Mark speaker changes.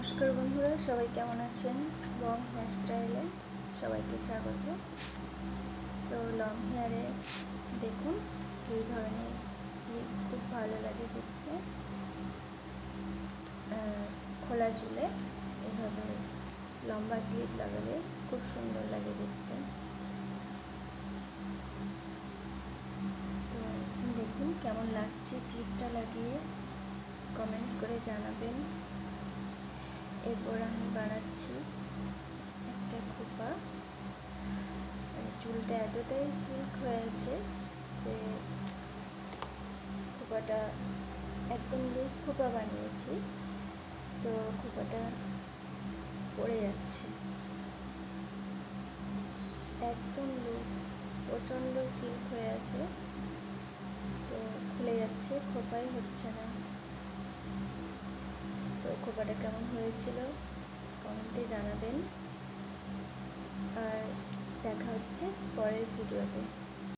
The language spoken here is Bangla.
Speaker 1: নমস্কার বন্ধুরা, সবাই কেমন আছেন? লং হেয়ার স্টাইলে সবাইকে স্বাগত। তো লং হেয়ারে দেখুন এই ধরনের ক্লিপ খুব ভালো লাগে দেখতে। খোলা চুলে এভাবে লম্বা ক্লিপ লাগালে খুব সুন্দর লাগে দেখতে। তো দেখুন কেমন লাগছে ক্লিপটা লাগিয়ে, কমেন্ট করে জানাবেন। এরপর আমি বানাচ্ছি একটা খোপা। চুলটা এতটাই সিল্ক হয়েছে যে খোপাটা একদম লুজ খোপা বানিয়েছি, তো খোপাটা পড়ে যাচ্ছে, একদম লুজ, প্রচণ্ড সিল্ক হয়ে আছে, তো খুলে যাচ্ছে, খোপাই হচ্ছে না। তো খোপাটা কেমন হয়েছিল কমেন্টে জানাবেন, আর দেখা হচ্ছে পরের ভিডিওতে।